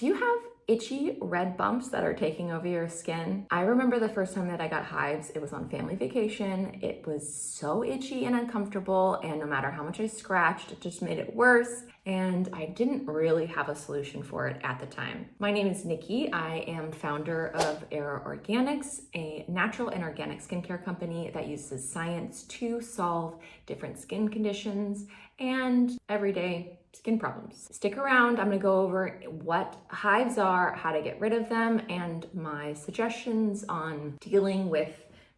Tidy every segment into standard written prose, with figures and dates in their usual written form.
Do you have itchy red bumps that are taking over your skin? I remember the first time that I got hives, it was on family vacation. It was so itchy and uncomfortable, and no matter how much I scratched, it just made it worse, and I didn't really have a solution for it at the time. My name is Nikki. I am founder of Era Organics, a natural and organic skincare company that uses science to solve different skin conditions and everyday skin problems. Stick around, I'm gonna go over what hives are, how to get rid of them, and my suggestions on dealing with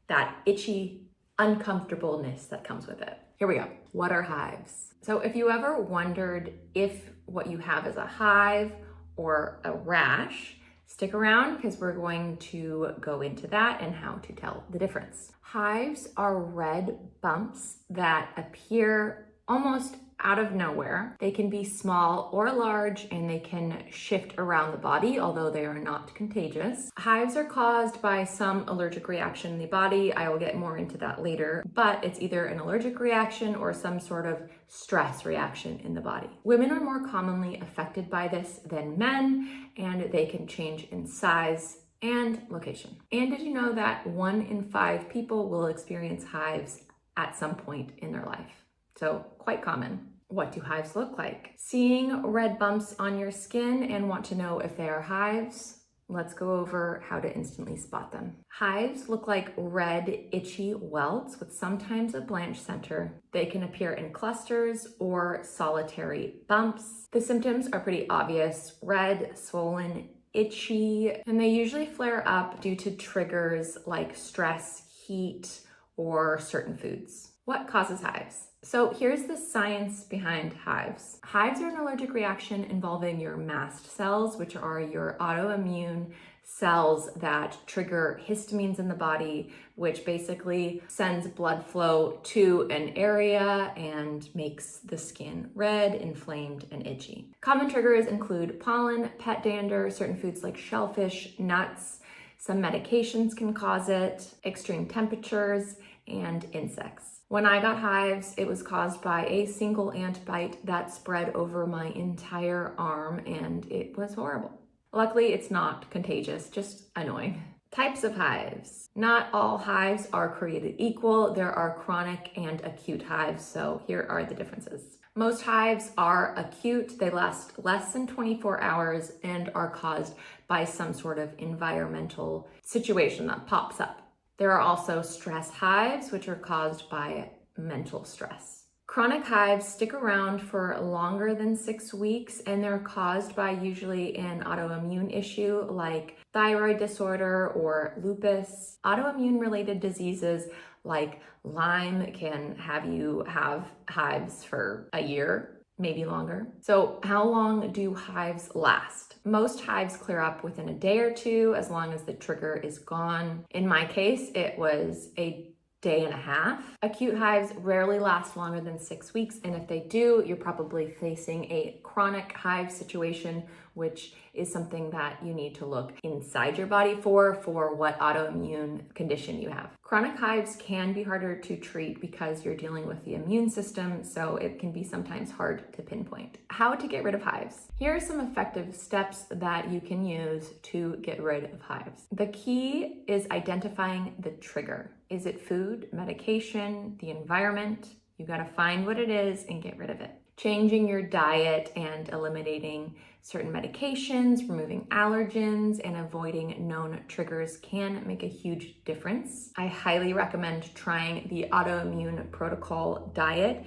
that itchy uncomfortableness that comes with it. Here we go. What are hives? So if you ever wondered if what you have is a hive or a rash, stick around because we're going to go into that and how to tell the difference. Hives are red bumps that appear almost out of nowhere. They can be small or large, and they can shift around the body, although they are not contagious. Hives are caused by some allergic reaction in the body. I will get more into that later, but it's either an allergic reaction or some sort of stress reaction in the body. Women are more commonly affected by this than men, and they can change in size and location. And did you know that 1 in 5 people will experience hives at some point in their life? So quite common. What do hives look like? Seeing red bumps on your skin and want to know if they are hives? Let's go over how to instantly spot them. Hives look like red, itchy welts with sometimes a blanch center. They can appear in clusters or solitary bumps. The symptoms are pretty obvious: red, swollen, itchy, and they usually flare up due to triggers like stress, heat, or certain foods. What causes hives? So here's the science behind hives. Hives are an allergic reaction involving your mast cells, which are your autoimmune cells that trigger histamines in the body, which basically sends blood flow to an area and makes the skin red, inflamed, and itchy. Common triggers include pollen, pet dander, certain foods like shellfish, nuts. Some medications can cause it, extreme temperatures, and insects. When I got hives, it was caused by a single ant bite that spread over my entire arm, and it was horrible. Luckily, it's not contagious, just annoying. Types of hives. Not all hives are created equal. There are chronic and acute hives, so here are the differences. Most hives are acute. They last less than 24 hours and are caused by some sort of environmental situation that pops up. There are also stress hives, which are caused by mental stress. Chronic hives stick around for longer than 6 weeks, and they're caused by usually an autoimmune issue like thyroid disorder or lupus. Autoimmune related diseases like Lyme can have you have hives for a year, maybe longer. So how long do hives last? Most hives clear up within a day or two, as long as the trigger is gone. In my case, it was a day and a half. Acute hives rarely last longer than 6 weeks, and if they do, you're probably facing a chronic hive situation, which is something that you need to look inside your body for what autoimmune condition you have. Chronic hives can be harder to treat because you're dealing with the immune system, so it can be sometimes hard to pinpoint. How to get rid of hives? Here are some effective steps that you can use to get rid of hives. The key is identifying the trigger. Is it food, medication, the environment? You gotta find what it is and get rid of it. Changing your diet and eliminating certain medications, removing allergens, and avoiding known triggers can make a huge difference. I highly recommend trying the autoimmune protocol diet.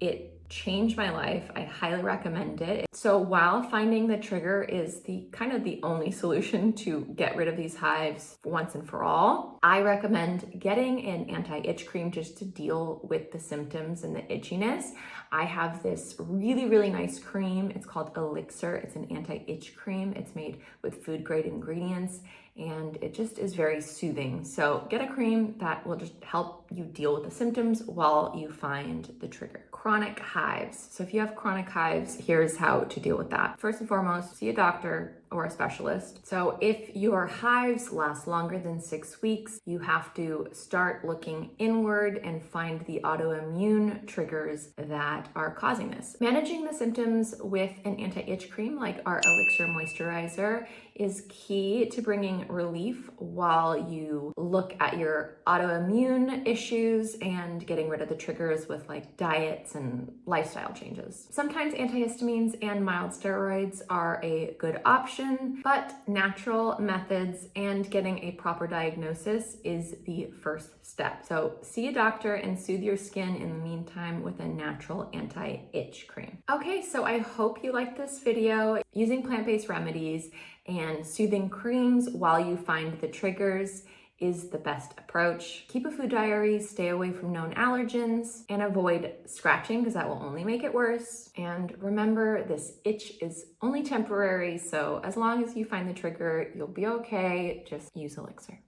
It changed my life. I highly recommend it. So while finding the trigger is the only solution to get rid of these hives once and for all, I recommend getting an anti-itch cream just to deal with the symptoms and the itchiness. I have this really, really nice cream. It's called Elixir. It's an anti-itch cream. It's made with food grade ingredients, and it just is very soothing. So get a cream that will just help you deal with the symptoms while you find the trigger. chronic hives. So if you have chronic hives, here's how to deal with that. First and foremost, see a doctor or a specialist. So if your hives last longer than 6 weeks, you have to start looking inward and find the autoimmune triggers that are causing this. Managing the symptoms with an anti-itch cream like our Elixir moisturizer is key to bringing relief while you look at your autoimmune issues and getting rid of the triggers with like diets and lifestyle changes. Sometimes antihistamines and mild steroids are a good option, but natural methods and getting a proper diagnosis is the first step. So see a doctor and soothe your skin in the meantime with a natural anti-itch cream. Okay, so I hope you liked this video. Using plant-based remedies and soothing creams while you find the triggers is the best approach. Keep a food diary, stay away from known allergens, and avoid scratching because that will only make it worse. And remember, this itch is only temporary, so as long as you find the trigger, you'll be okay. Just use Elixir.